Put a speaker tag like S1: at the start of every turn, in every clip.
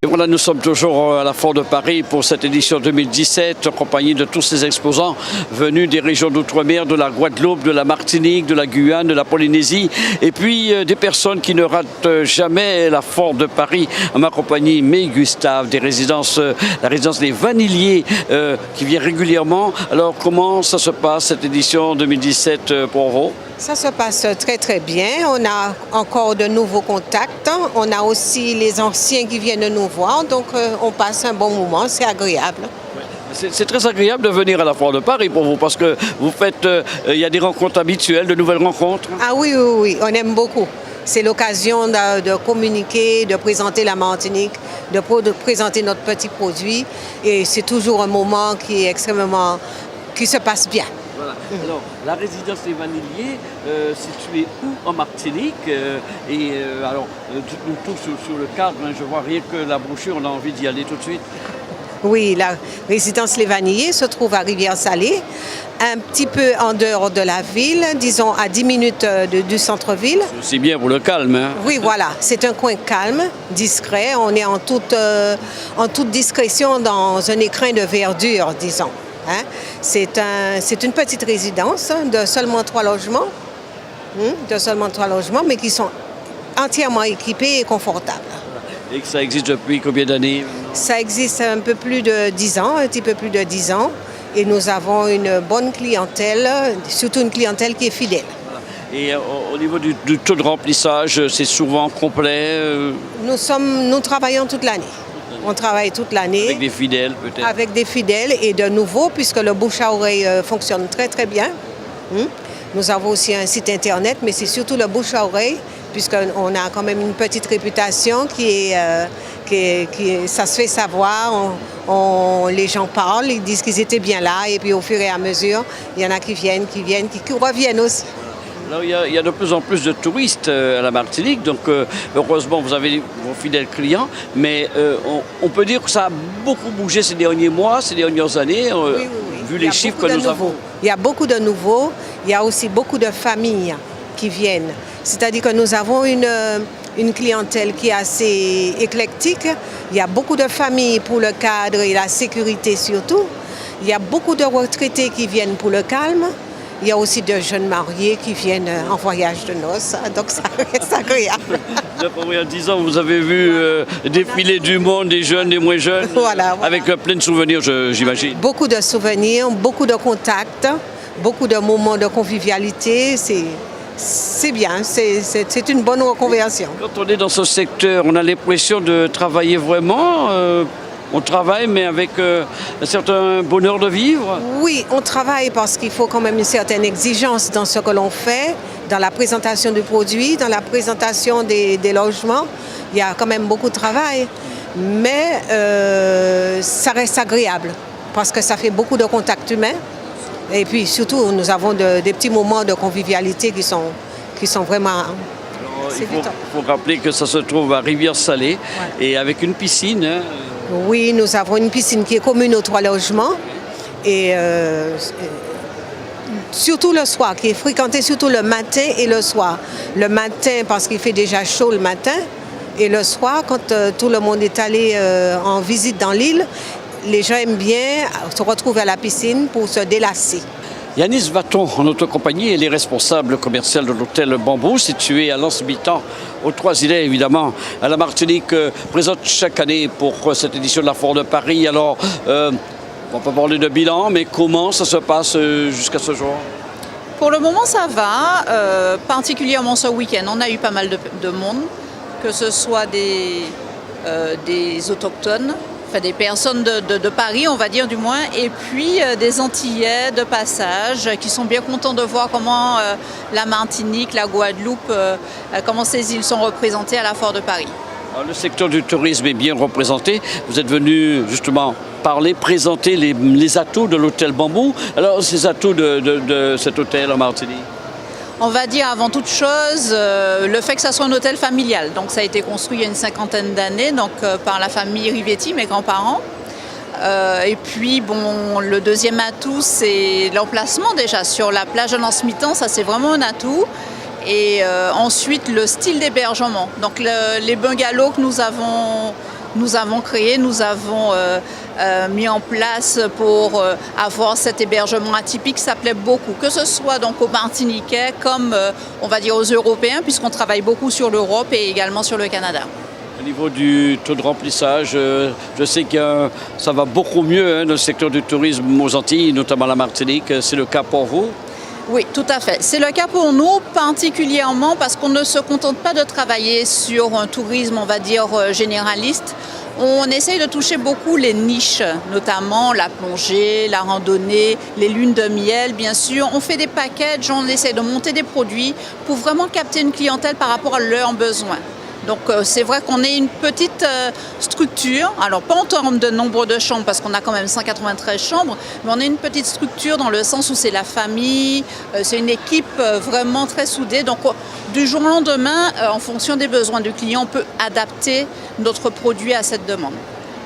S1: Et voilà, nous sommes toujours à la Foire de Paris pour cette édition 2017, en compagnie de tous ces exposants venus des régions d'outre-mer, de la Guadeloupe, de la Martinique, de la Guyane, de la Polynésie, et puis des personnes qui ne ratent jamais la Foire de Paris. En ma compagnie, May Gustave, la résidence des Vanilliers, qui vient régulièrement. Alors, comment ça se passe, cette édition 2017 pour vous?
S2: Ça se passe très très bien. On a encore de nouveaux contacts. On a aussi les anciens qui viennent nous voir. Donc on passe un bon moment, c'est agréable.
S1: C'est très agréable de venir à la Foire de Paris pour vous parce que vous faites, il y a des rencontres habituelles, de nouvelles rencontres.
S2: Ah oui, on aime beaucoup. C'est l'occasion de communiquer, de présenter la Martinique, de présenter notre petit produit. Et c'est toujours un moment qui se passe bien.
S1: Voilà. Alors, la résidence des Vanilliers, située où en Martinique alors, nous tous sur le cadre, hein, je vois rien que la brochure, on a envie d'y aller tout de suite.
S2: Oui, la résidence Les Vanilliers se trouve à Rivière-Salée, un petit peu en dehors de la ville, disons à 10 minutes du centre-ville.
S1: C'est aussi bien pour le calme. Hein?
S2: Oui, voilà, c'est un coin calme, discret. On est en toute discrétion dans un écrin de verdure, disons. Hein? C'est une petite résidence de seulement 3 logements, mais qui sont entièrement équipés et confortables.
S1: Et que ça existe depuis combien d'années?
S2: Ça existe un peu plus de 10 ans, un petit peu plus de 10 ans. Et nous avons une bonne clientèle, surtout une clientèle qui est fidèle.
S1: Et au niveau du taux de remplissage, c'est souvent complet?
S2: Nous travaillons toute l'année. On travaille toute l'année.
S1: Avec des fidèles peut-être? Avec
S2: des fidèles et de nouveaux, puisque le bouche à oreille fonctionne très très bien. Nous avons aussi un site internet, mais c'est surtout le bouche à oreille, puisqu'on a quand même une petite réputation ça se fait savoir. Les gens parlent, ils disent qu'ils étaient bien là, et puis au fur et à mesure, il y en a qui reviennent aussi.
S1: Alors, il y a de plus en plus de touristes à la Martinique, donc heureusement vous avez vos fidèles clients, mais on peut dire que ça a beaucoup bougé ces derniers mois, ces dernières années,
S2: oui.
S1: Vu les chiffres que nous avons.
S2: Il y a beaucoup de nouveaux, il y a aussi beaucoup de familles qui viennent. C'est-à-dire que nous avons une clientèle qui est assez éclectique. Il y a beaucoup de familles pour le cadre et la sécurité surtout. Il y a beaucoup de retraités qui viennent pour le calme. Il y a aussi de jeunes mariés qui viennent en voyage de noces, donc ça reste agréable.
S1: Il y a 10 ans, vous avez vu défiler du monde, des jeunes, des moins jeunes,
S2: voilà.
S1: Avec plein de souvenirs, j'imagine.
S2: Beaucoup de souvenirs, beaucoup de contacts, beaucoup de moments de convivialité. C'est bien, c'est une bonne reconversion.
S1: Quand on est dans ce secteur, on a l'impression de travailler vraiment. On travaille, mais avec un certain bonheur de vivre.
S2: Oui, on travaille parce qu'il faut quand même une certaine exigence dans ce que l'on fait, dans la présentation du produit, dans la présentation des logements. Il y a quand même beaucoup de travail, mais ça reste agréable parce que ça fait beaucoup de contacts humains. Et puis surtout, nous avons des petits moments de convivialité qui sont vraiment...
S1: Il faut rappeler que ça se trouve à Rivière-Salée, et avec une piscine. Hein.
S2: Oui, nous avons une piscine qui est commune aux 3 logements et surtout le soir, qui est fréquentée surtout le matin et le soir. Le matin parce qu'il fait déjà chaud le matin et le soir quand tout le monde est allé en visite dans l'île, les gens aiment bien se retrouver à la piscine pour se délasser.
S1: Yanis Vaton, en notre compagnie, elle est responsable commerciale de l'hôtel Bambou, situé à Lanse-Bitan, aux Trois-Îlets, évidemment, à la Martinique, présente chaque année pour cette édition de la Foire de Paris. Alors, on peut parler de bilan, mais comment ça se passe jusqu'à ce jour?
S3: Pour le moment, ça va, particulièrement ce week-end. On a eu pas mal de monde, que ce soit des autochtones, des personnes de Paris, on va dire du moins, et puis des Antillais de passage qui sont bien contents de voir comment la Martinique, la Guadeloupe, comment ces îles sont représentées à la Foire de Paris.
S1: Alors, le secteur du tourisme est bien représenté. Vous êtes venu justement présenter les atouts de l'hôtel Bambou. Alors, ces atouts de cet hôtel en Martinique?
S3: On va dire avant toute chose le fait que ça soit un hôtel familial. Donc ça a été construit il y a une 50aine d'années par la famille Rivetti, mes grands-parents. Et puis bon, le deuxième atout, c'est l'emplacement déjà sur la plage de Lanse-Bitan, ça c'est vraiment un atout. Et ensuite le style d'hébergement. Donc les bungalows que nous avons nous avons créé, nous avons mis en place pour avoir cet hébergement atypique. Ça plaît beaucoup, que ce soit donc aux Martiniquais comme on va dire aux Européens, puisqu'on travaille beaucoup sur l'Europe et également sur le Canada.
S1: Au niveau du taux de remplissage, je sais que ça va beaucoup mieux dans le secteur du tourisme aux Antilles, notamment la Martinique. C'est le cas pour vous?
S3: Oui, tout à fait. C'est le cas pour nous, particulièrement parce qu'on ne se contente pas de travailler sur un tourisme, on va dire, généraliste. On essaye de toucher beaucoup les niches, notamment la plongée, la randonnée, les lunes de miel, bien sûr. On fait des packages, on essaie de monter des produits pour vraiment capter une clientèle par rapport à leurs besoins. Donc c'est vrai qu'on est une petite structure, alors pas en termes de nombre de chambres parce qu'on a quand même 193 chambres, mais on est une petite structure dans le sens où c'est la famille, c'est une équipe vraiment très soudée. Donc du jour au lendemain, en fonction des besoins du client, on peut adapter notre produit à cette demande.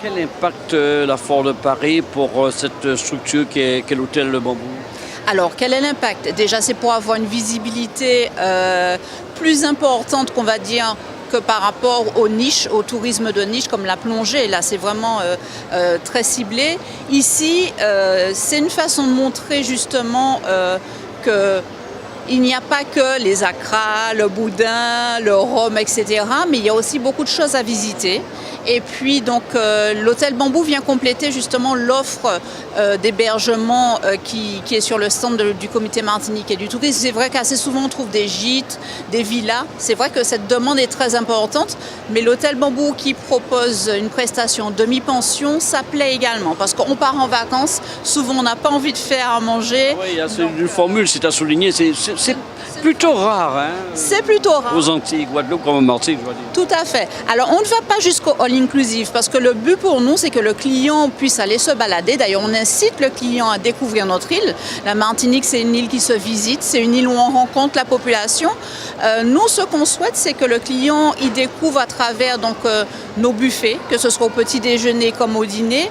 S1: Quel impact la Foire de Paris pour cette structure qu'est l'hôtel Le Bambou?
S3: Alors, quel est l'impact? Déjà, c'est pour avoir une visibilité plus importante, qu'on va dire, que par rapport aux niches, au tourisme de niche comme la plongée. Là, c'est vraiment très ciblé. Ici, c'est une façon de montrer justement qu'il n'y a pas que les acras, le boudin, le rhum, etc. Mais il y a aussi beaucoup de choses à visiter. Et puis, donc, l'hôtel Bambou vient compléter justement l'offre d'hébergement qui est sur le stand du comité martiniquais du tourisme. C'est vrai qu'assez souvent, on trouve des gîtes, des villas. C'est vrai que cette demande est très importante. Mais l'hôtel Bambou qui propose une prestation demi-pension, ça plaît également. Parce qu'on part en vacances, souvent, on n'a pas envie de faire à manger.
S1: Oui, c'est une formule, c'est à souligner. C'est plutôt rare, hein?
S3: C'est plutôt rare.
S1: Aux Antilles, Guadeloupe comme en Martinique, je dois dire.
S3: Tout à fait. Alors, on ne va pas jusqu'au all-inclusive parce que le but pour nous, c'est que le client puisse aller se balader. D'ailleurs, on incite le client à découvrir notre île. La Martinique, c'est une île qui se visite. C'est une île où on rencontre la population. Nous, ce qu'on souhaite, c'est que le client y découvre à travers donc, nos buffets, que ce soit au petit déjeuner comme au dîner,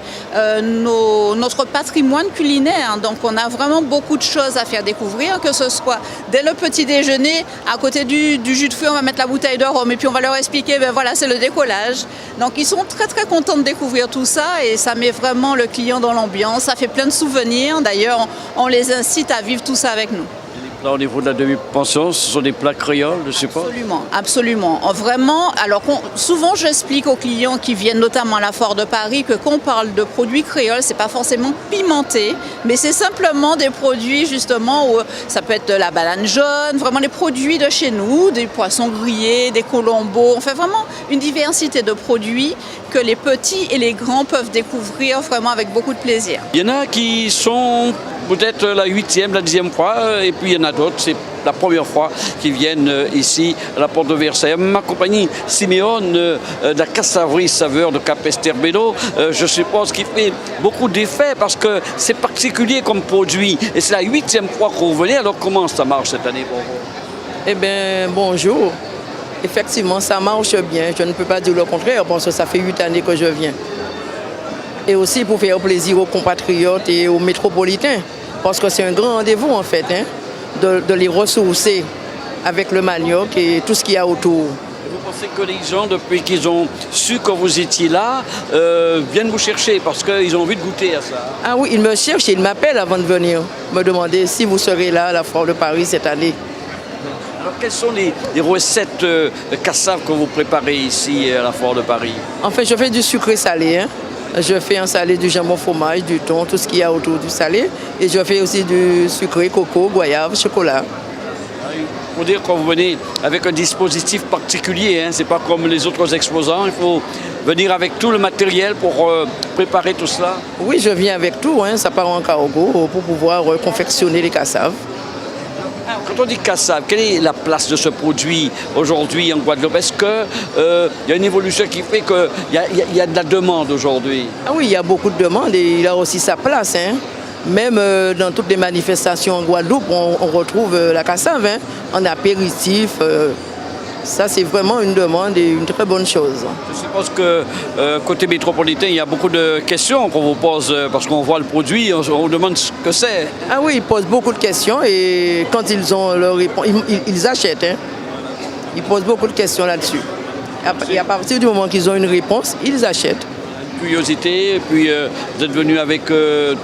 S3: notre patrimoine culinaire. Donc, on a vraiment beaucoup de choses à faire découvrir, que ce soit dès le petit déjeuner, à côté du jus de fruits, on va mettre la bouteille de rhum et puis on va leur expliquer, ben voilà, c'est le décollage. Donc ils sont très très contents de découvrir tout ça et ça met vraiment le client dans l'ambiance, ça fait plein de souvenirs. D'ailleurs, on les incite à vivre tout ça avec nous.
S1: Là, au niveau de la demi-pension, ce sont des plats créoles, je suppose?
S3: Absolument, absolument. Vraiment, alors souvent j'explique aux clients qui viennent notamment à la Foire de Paris que quand on parle de produits créoles, c'est pas forcément pimenté, mais c'est simplement des produits justement où ça peut être de la banane jaune, vraiment les produits de chez nous, des poissons grillés, des colombos. On fait vraiment une diversité de produits que les petits et les grands peuvent découvrir vraiment avec beaucoup de plaisir.
S1: Il y en a qui sont peut-être la 8e, la 10e fois, et puis il y en a d'autres, c'est la première fois qu'ils viennent ici à la porte de Versailles. Ma compagnie Siméon de la Cassaverie Saveur de Capesterbedo, je suppose qu'il fait beaucoup d'effets parce que c'est particulier comme produit. Et c'est la 8e fois que vous venez, alors comment ça marche cette année pour vous?
S4: Eh bien, bonjour. Effectivement, ça marche bien. Je ne peux pas dire le contraire parce que ça fait 8 années que je viens. Et aussi pour faire plaisir aux compatriotes et aux métropolitains. Parce que c'est un grand rendez-vous en fait, hein, de les ressourcer avec le manioc et tout ce qu'il y a autour.
S1: Vous pensez que les gens, depuis qu'ils ont su que vous étiez là, viennent vous chercher parce qu'ils ont envie de goûter à ça?
S4: Ah oui, ils me cherchent, ils m'appellent avant de venir, me demander si vous serez là à la Foire de Paris cette année.
S1: Alors, quelles sont les recettes cassaves que vous préparez ici à la Foire de Paris?
S4: En fait, je fais du sucré salé, hein. Je fais un salé du jambon fromage, du thon, tout ce qu'il y a autour du salé. Et je fais aussi du sucré, coco, goyave, chocolat.
S1: Il faut dire que vous venez avec un dispositif particulier, hein. C'est pas comme les autres exposants. Il faut venir avec tout le matériel pour préparer tout cela.
S4: Oui, je viens avec tout, hein. Ça part en cargo pour pouvoir confectionner les cassaves.
S1: Quand on dit cassave, quelle est la place de ce produit aujourd'hui en Guadeloupe? Est-ce qu'il y a une évolution qui fait qu'il y a de la demande aujourd'hui?
S4: Ah oui, il y a beaucoup de demandes et il a aussi sa place, hein. Même dans toutes les manifestations en Guadeloupe, on retrouve la cassave, hein, en apéritif. Ça, c'est vraiment une demande et une très bonne chose.
S1: Je suppose que côté métropolitain, il y a beaucoup de questions qu'on vous pose parce qu'on voit le produit, on demande ce que c'est.
S4: Ah oui, ils posent beaucoup de questions et quand ils ont leur réponse, ils achètent, hein. Ils posent beaucoup de questions là-dessus. Et à partir du moment qu'ils ont une réponse, ils achètent.
S1: Curiosité, et puis vous êtes venu avec le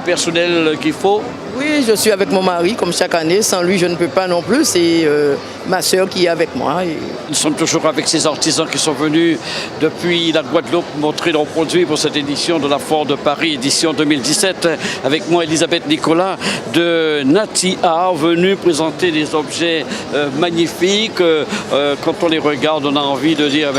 S1: personnel qu'il faut.
S4: Oui, je suis avec mon mari, comme chaque année. Sans lui, je ne peux pas non plus. C'est ma sœur qui est avec moi.
S1: Nous sommes toujours avec ces artisans qui sont venus depuis la Guadeloupe montrer leurs produits pour cette édition de la Foire de Paris, édition 2017. Avec moi, Elisabeth Nicolas de Nati Art, venue présenter des objets magnifiques. Quand on les regarde, on a envie de dire,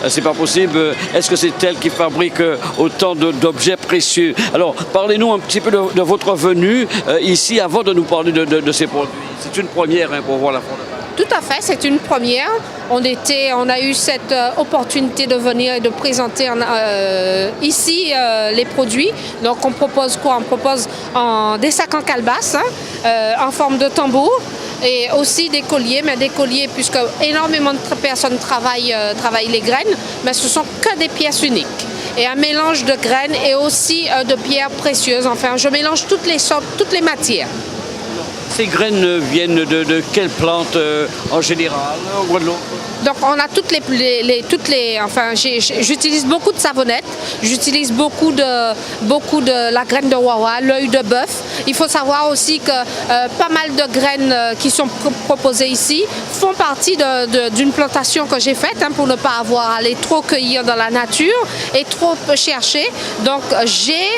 S1: c'est pas possible. Est-ce que c'est elle qui fabrique autant d'objets précieux? Alors, parlez-nous un petit peu de votre venue ici avant de nous parler de ces produits. C'est une première pour voir la Foire de Paris.
S5: Tout à fait, c'est une première. On a eu cette opportunité de venir et de présenter ici les produits. Donc on propose quoi? On propose des sacs en calebasse en forme de tambour et aussi des colliers, mais des colliers puisque énormément de personnes travaillent les graines, mais ce sont que des pièces uniques. Et un mélange de graines et aussi de pierres précieuses. Enfin, je mélange toutes les sortes, toutes les matières.
S1: Ces graines viennent de quelles plantes en général en Guadeloupe?
S5: Donc on a j'utilise beaucoup de savonnettes, j'utilise beaucoup de la graine de wawa, l'œil de bœuf. Il faut savoir aussi que pas mal de graines qui sont proposées ici font partie d'une plantation que j'ai faite pour ne pas avoir à aller trop cueillir dans la nature et trop chercher. Donc j'ai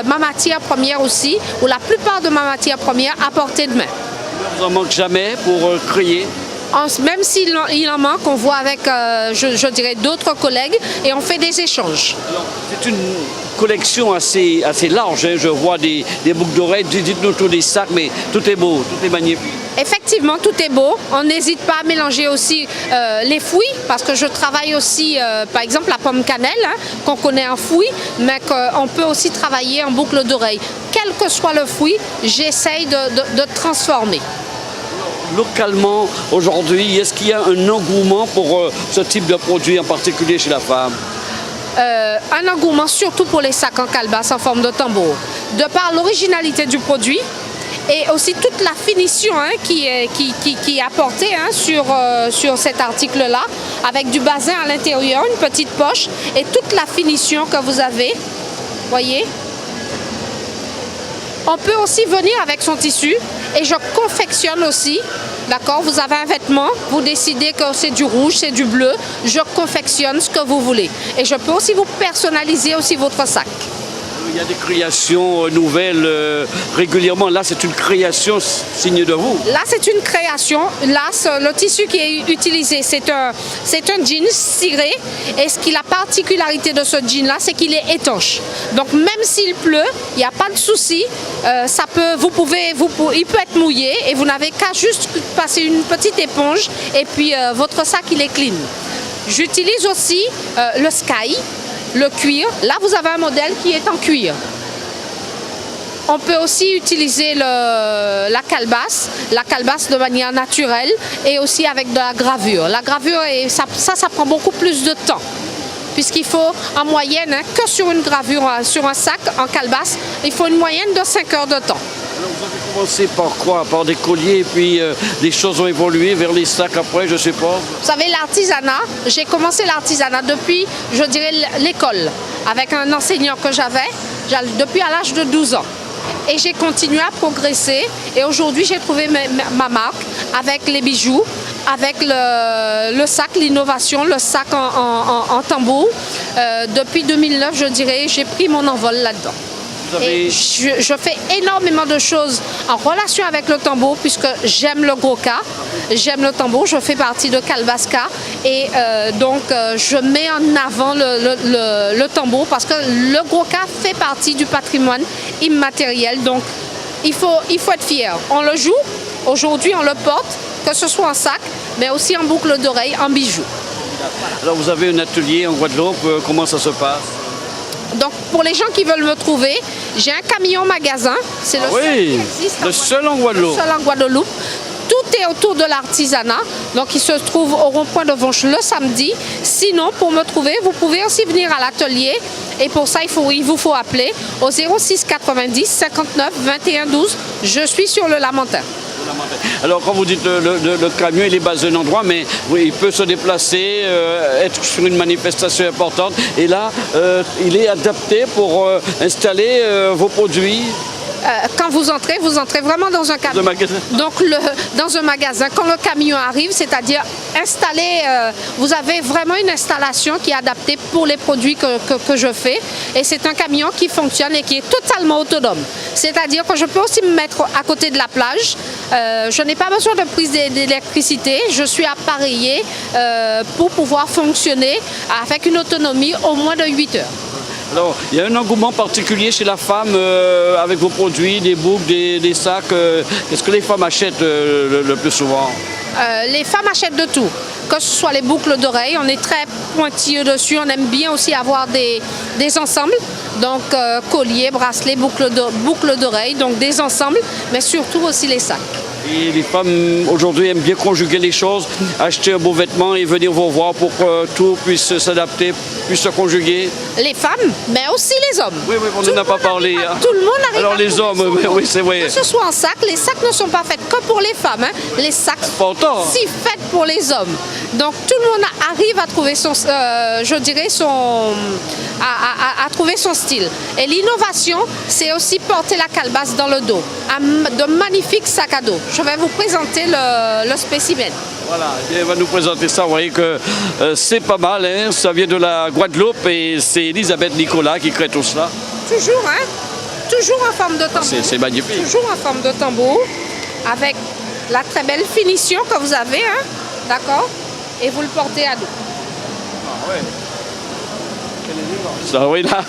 S5: ma matière première aussi, ou la plupart de ma matière première à portée de main.
S1: Vous n'en manque jamais pour créer?
S5: Même s'il en manque, on voit avec, je dirais, d'autres collègues et on fait des échanges.
S1: C'est une collection assez large. Je vois des boucles d'oreilles, dites-nous tous des sacs, mais tout est beau, tout est magnifique.
S5: Effectivement, tout est beau. On n'hésite pas à mélanger aussi les fruits, parce que je travaille aussi, par exemple, la pomme cannelle, qu'on connaît en fruit, mais qu'on peut aussi travailler en boucle d'oreille. Quel que soit le fruit, j'essaye de transformer.
S1: Localement, aujourd'hui, est-ce qu'il y a un engouement pour ce type de produit en particulier chez la femme?
S5: Un engouement surtout pour les sacs en calebasse en forme de tambour. De par l'originalité du produit et aussi toute la finition qui est apportée sur cet article-là, avec du bazin à l'intérieur, une petite poche et toute la finition que vous avez, voyez. On peut aussi venir avec son tissu et je confectionne aussi, d'accord? Vous avez un vêtement, vous décidez que c'est du rouge, c'est du bleu, je confectionne ce que vous voulez. Et je peux aussi vous personnaliser aussi votre sac.
S1: Il y a des créations nouvelles régulièrement. Là, c'est une création signe de vous.
S5: Là, c'est une création. Là, le tissu qui est utilisé, c'est un jean ciré. Et la particularité de ce jean-là, c'est qu'il est étanche. Donc, même s'il pleut, il n'y a pas de souci. Il peut être mouillé et vous n'avez qu'à juste passer une petite éponge et puis votre sac, il est clean. J'utilise aussi le sky. Le cuir, là vous avez un modèle qui est en cuir. On peut aussi utiliser la calebasse de manière naturelle et aussi avec de la gravure. La gravure, ça prend beaucoup plus de temps. Puisqu'il faut en moyenne, que sur une gravure, sur un sac en calebasse, il faut une moyenne de 5 heures de temps.
S1: Alors vous avez commencé par quoi? Par des colliers, et puis les choses ont évolué vers les sacs après, je sais pas.
S5: Vous savez, l'artisanat, j'ai commencé l'artisanat depuis, je dirais, l'école, avec un enseignant que j'avais, depuis à l'âge de 12 ans. Et j'ai continué à progresser et aujourd'hui j'ai trouvé ma marque avec les bijoux, avec le sac, l'innovation, le sac en tambour. Depuis 2009, je dirais, j'ai pris mon envol là-dedans. Et je fais énormément de choses en relation avec le tambour puisque j'aime le Groka, j'aime le tambour, je fais partie de Kalbaska et donc je mets en avant le tambour parce que le Groka fait partie du patrimoine immatériel, donc il faut être fier. On le joue, aujourd'hui on le porte, que ce soit en sac mais aussi en boucle d'oreille, en bijoux.
S1: Alors vous avez un atelier en Guadeloupe, comment ça se passe?
S5: Donc pour les gens qui veulent me trouver, j'ai un camion magasin, c'est le seul qui existe.
S1: Le seul en Guadeloupe.
S5: Le seul en Guadeloupe. Tout est autour de l'artisanat, donc il se trouve au rond-point de Vonche le samedi. Sinon, pour me trouver, vous pouvez aussi venir à l'atelier et pour ça, il vous faut appeler au 06 90 59 21 12. Je suis sur le Lamentin.
S1: Alors quand vous dites le camion, il est basé à un endroit, mais oui, il peut se déplacer, être sur une manifestation importante. Et là, il est adapté pour installer vos produits.
S5: Quand vous entrez vraiment dans un camion. Donc dans un magasin, quand le camion arrive, c'est-à-dire installé, vous avez vraiment une installation qui est adaptée pour les produits que je fais. Et c'est un camion qui fonctionne et qui est totalement autonome. C'est-à-dire que je peux aussi me mettre à côté de la plage. Je n'ai pas besoin de prise d'électricité. Je suis appareillée pour pouvoir fonctionner avec une autonomie au moins de 8 heures.
S1: Alors, il y a un engouement particulier chez la femme avec vos produits, des boucles, des sacs. Qu'est-ce que les femmes achètent le plus souvent?
S5: Les femmes achètent de tout, que ce soit les boucles d'oreilles, on est très pointilleux dessus, on aime bien aussi avoir des ensembles, donc colliers, bracelets, boucles d'oreilles, donc des ensembles, mais surtout aussi les sacs.
S1: Et les femmes aujourd'hui aiment bien conjuguer les choses, acheter un beau vêtement et venir vous voir pour que tout puisse s'adapter, puisse se conjuguer.
S5: Les femmes, mais aussi les hommes.
S1: Oui, on n'en a pas parlé.
S5: Tout le monde arrive.
S1: Alors les hommes, oui, c'est vrai.
S5: Que ce soit en sac, les sacs ne sont pas faits que pour les femmes. Hein. Les sacs sont aussi faits pour les hommes. Donc tout le monde arrive à trouver son, je dirais à trouver son style. Et l'innovation, c'est aussi porter la calebasse dans le dos. De magnifiques sacs à dos. Je vais vous présenter le spécimen.
S1: Voilà, elle va nous présenter ça. Vous voyez que c'est pas mal, hein. Ça vient de la Guadeloupe et c'est Elisabeth Nicolas qui crée tout cela.
S5: Toujours, hein. Toujours en forme de tambour.
S1: C'est magnifique.
S5: Toujours en forme de tambour, avec la très belle finition que vous avez, hein. D'accord. Et vous le portez à dos.
S1: Ah ouais. Ça, oui, là.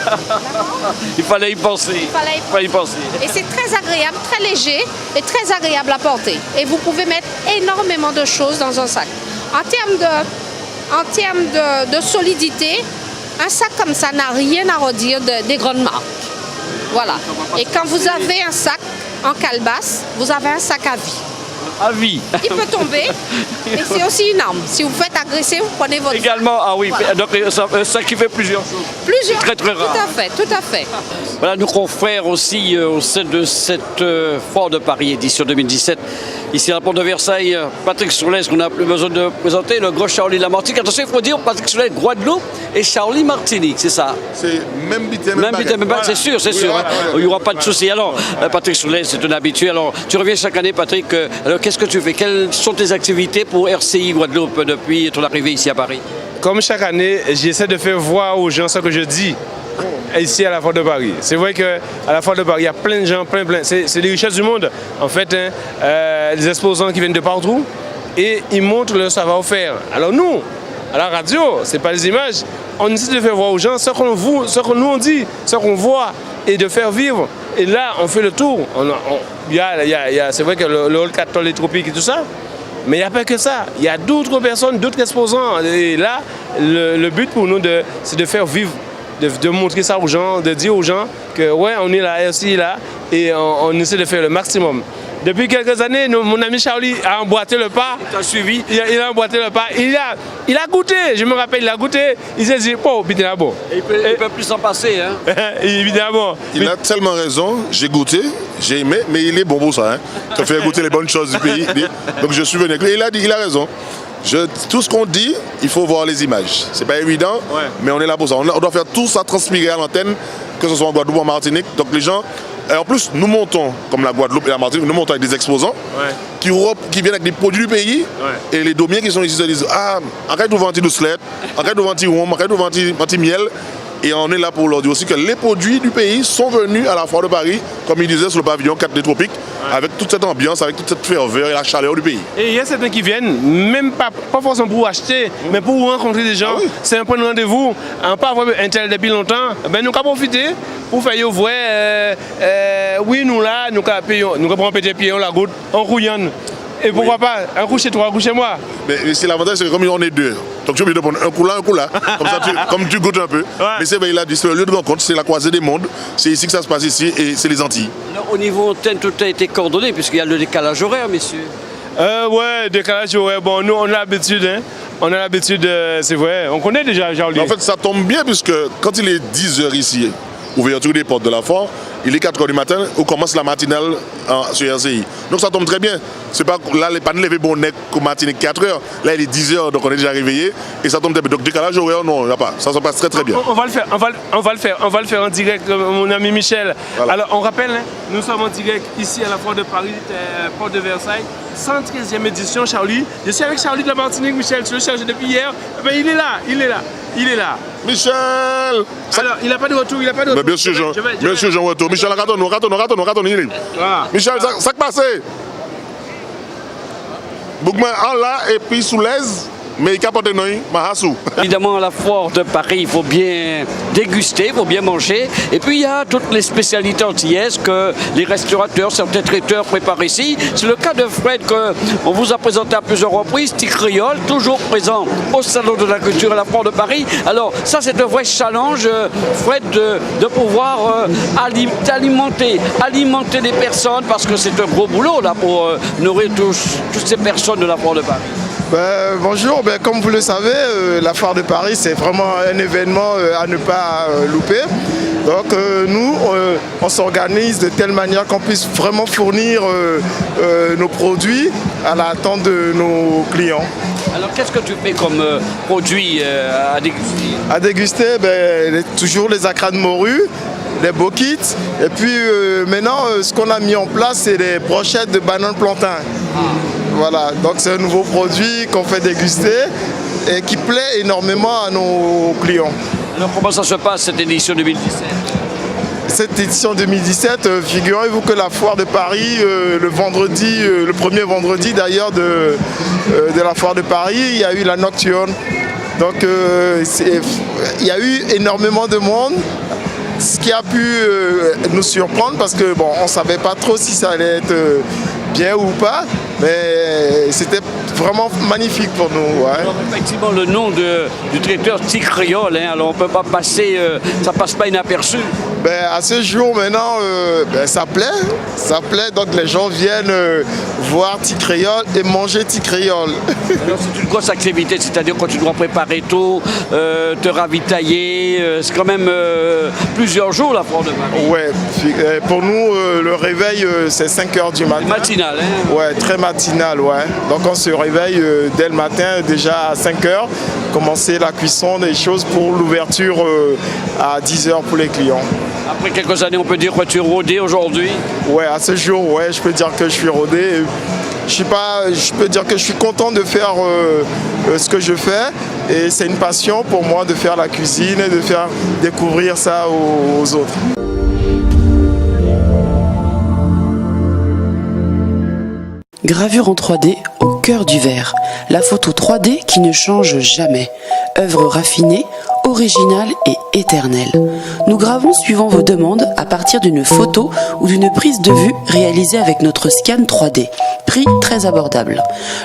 S1: Il fallait y penser. Il fallait y penser.
S5: Et c'est très agréable, très léger et très agréable à porter. Et vous pouvez mettre énormément de choses dans un sac. En termes de solidité, un sac comme ça n'a rien à redire des grandes marques. Voilà. Et quand vous avez un sac en calebasse, vous avez un sac à vie.
S1: À vie.
S5: Il peut tomber, mais c'est aussi une arme. Si vous faites agresser, vous prenez votre...
S1: Également, ah oui, voilà. Donc ça qui fait plusieurs choses.
S5: Plusieurs,
S1: très très rare.
S5: Tout à fait.
S1: Voilà, nos confrères aussi au sein de cette Foire de Paris édition 2017. Ici à la Porte de Versailles, Patrick Soulès, qu'on n'a plus besoin de présenter, le gros Charlie Lamartinique. Attention, il faut dire Patrick Soulès, Guadeloupe et Charlie Martinique, c'est ça?
S6: C'est même bité,
S1: même baguette, c'est sûr, c'est sûr. Il n'y aura pas de souci. Alors, Patrick Soulès, c'est un habitué. Alors, tu reviens chaque année, Patrick. Alors, qu'est-ce que tu fais? Quelles sont tes activités pour RCI Guadeloupe depuis ton arrivée ici à Paris?
S7: Comme chaque année, j'essaie de faire voir aux gens ce que je dis ici à la Foire de Paris. C'est vrai qu'à la Foire de Paris, il y a plein de gens, plein. C'est les richesses du monde. En fait, des exposants qui viennent de partout et ils montrent leur savoir-faire. Alors nous, à la radio, c'est pas les images, on essaie de faire voir aux gens ce que nous on dit, ce qu'on voit et de faire vivre. Et là, on fait le tour. C'est vrai que le hall 4 les tropiques et tout ça, mais il n'y a pas que ça. Il y a d'autres personnes, d'autres exposants. Et là, le but pour nous, c'est de faire vivre, de montrer ça aux gens, de dire aux gens que ouais, on est là, aussi là, et on essaie de faire le maximum. Depuis quelques années, mon ami Charlie a emboîté le pas.
S1: Tu as suivi?
S7: Il a emboîté le pas. Il a goûté, je me rappelle, il a goûté. Il s'est dit, oh, évidemment.
S1: Il peut plus s'en passer, hein?
S7: Évidemment.
S6: Il a tellement raison, j'ai goûté, j'ai aimé, mais il est bon pour ça. Hein. Tu fais goûter les bonnes choses du pays. Donc je suis venu. Il a raison. Tout ce qu'on dit, il faut voir les images. C'est pas évident, mais on est là pour ça. On doit faire tout ça transpirer à l'antenne, que ce soit en Guadeloupe ou en Martinique. Donc les gens... Et en plus, nous montons, comme la Guadeloupe et la Martinique, nous montons avec des exposants qui viennent avec des produits du pays. Et les domiers qui sont ici se disent, ah, arrête de vendre du sled, arrête de vendre du rhum, arrête de vendre du miel. Et on est là pour leur dire aussi que les produits du pays sont venus à la Foire de Paris, comme il disait, sur le pavillon 4 des Tropiques, avec toute cette ambiance, avec toute cette ferveur et la chaleur du pays.
S7: Et il y a certains qui viennent, même pas forcément pour acheter, mais pour rencontrer des gens. C'est un point de rendez-vous. On pas avoir un tel depuis longtemps. Ben, nous avons profité pour faire vrai. Oui, nous là, nous avons pété pied, on la goutte, on rouillonne. Et pourquoi pas un coup chez toi, un coup chez moi.
S6: Mais c'est l'avantage, c'est que comme on est deux, donc tu es obligé de prendre un coup là. Comme ça, comme tu goûtes un peu. Mais c'est vrai, il a dit, c'est le lieu de rencontre, c'est la croisée des mondes. C'est ici que ça se passe ici et c'est les Antilles.
S1: Alors, au niveau antenne, tout a été coordonné puisqu'il y a le décalage horaire, messieurs.
S7: Ouais, décalage horaire. Bon, nous, on a l'habitude, hein. On a l'habitude, c'est vrai. On connaît déjà Charlie.
S6: En fait, ça tombe bien puisque quand il est 10h ici, ouverture des portes de la foire, il est 4h du matin, on commence la matinale sur RCI. Donc ça tombe très bien. C'est pas là, les panneaux levé bon nec au matin 4h, là il est 10h, donc on est déjà réveillé, et ça tombe très bien. Donc décalage horaire, non, il n'y a pas. Ça se passe très très bien.
S7: On va le faire, on va le faire en direct, mon ami Michel. Voilà. Alors on rappelle, hein, nous sommes en direct ici à la foire de Paris, porte de Versailles, 113e édition, Charlie. Je suis avec Charlie de la Martinique, Michel, tu le cherches depuis hier. Ben, il est là.
S6: Michel!
S7: Alors, il n'a pas de retour,
S6: Mais bien sûr, Jean retour. Michel, ratonne, il est.
S7: Voilà.
S6: Michel, ça qui passe? Bougman en là et puis sous l'aise. Mais il capote non, Mahassou.
S1: Évidemment, à la foire de Paris, il faut bien déguster, il faut bien manger. Et puis, il y a toutes les spécialités antillaises que les restaurateurs, certains traiteurs préparent ici. C'est le cas de Fred qu'on vous a présenté à plusieurs reprises, Ticréole, toujours présent au Salon de la Culture à la foire de Paris. Alors, ça, c'est un vrai challenge, Fred, de pouvoir alimenter les personnes, parce que c'est un gros boulot là pour nourrir toutes ces personnes de la foire de Paris.
S8: Bonjour, comme vous le savez, la foire de Paris c'est vraiment un événement à ne pas louper. Donc nous, on s'organise de telle manière qu'on puisse vraiment fournir nos produits à l'attente de nos clients.
S1: Alors qu'est-ce que tu fais comme produit à déguster? À déguster,
S8: toujours les acras de morue, les bokits, et puis maintenant ce qu'on a mis en place c'est des brochettes de bananes plantain. Voilà, donc c'est un nouveau produit qu'on fait déguster et qui plaît énormément à nos clients.
S1: Alors comment ça se passe cette édition 2017?
S8: Cette édition 2017, figurez-vous que la foire de Paris, le premier vendredi d'ailleurs de la foire de Paris, il y a eu la nocturne. Donc il y a eu énormément de monde. Ce qui a pu nous surprendre parce que on ne savait pas trop si ça allait être bien ou pas, mais c'était vraiment magnifique pour nous. Ouais.
S1: Alors, effectivement, le nom du traiteur Ticréole, alors on ne peut pas passer, ça passe pas inaperçu.
S8: À ce jour maintenant, ça plaît, donc les gens viennent voir Ticréole et manger Ticréole.
S1: Alors c'est une grosse activité, c'est-à-dire quand tu dois préparer tout, te ravitailler, c'est quand même plusieurs jours la foire de Paris.
S8: Ouais, pour nous le réveil c'est 5h du matin.
S1: Matinal, hein?
S8: Ouais, très matinal, ouais. Donc on se réveille dès le matin, déjà à 5h, commencer la cuisson des choses pour l'ouverture à 10h pour les clients.
S1: Après quelques années, on peut dire que tu es rodé aujourd'hui?
S8: Ouais, à ce jour, ouais, je peux dire que je suis rodé. Je peux dire que je suis content de faire ce que je fais et c'est une passion pour moi de faire la cuisine et de faire découvrir ça aux autres.
S9: Gravure en 3D au cœur du verre. La photo 3D qui ne change jamais. Œuvre raffinée, originale et éternelle. Nous gravons suivant vos demandes à partir d'une photo ou d'une prise de vue réalisée avec notre scan 3D. Prix très abordable.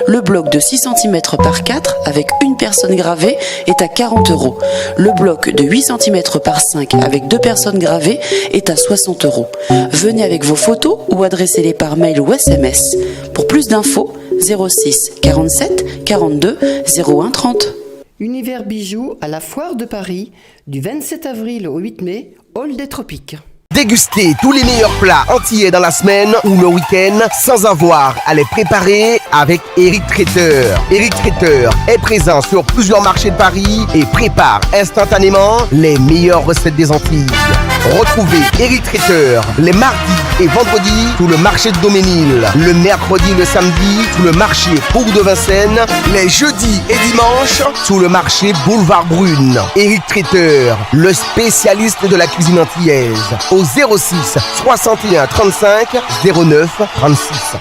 S9: Le bloc de 6 cm par 4 avec une personne gravée est à 40 €. Le bloc de 8 cm par 5 avec 2 personnes gravées est à 60 €. Venez avec vos photos ou adressez-les par mail ou SMS. Pour plus d'infos, 06 47 42 01 30.
S10: Univers bijoux à la foire de Paris, du 27 avril au 8 mai, hall des Tropiques.
S11: Dégustez tous les meilleurs plats antillais dans la semaine ou le week-end sans avoir à les préparer avec Eric Traiteur. Eric Traiteur est présent sur plusieurs marchés de Paris et prépare instantanément les meilleures recettes des Antilles. Retrouvez Eric Traiteur les mardis et vendredis sous le marché de Doménil, le mercredi et le samedi sous le marché Bourg de Vincennes, les jeudis et dimanches sous le marché Boulevard Brune. Eric Traiteur, le spécialiste de la cuisine antillaise. Au 06 61 35 09 36.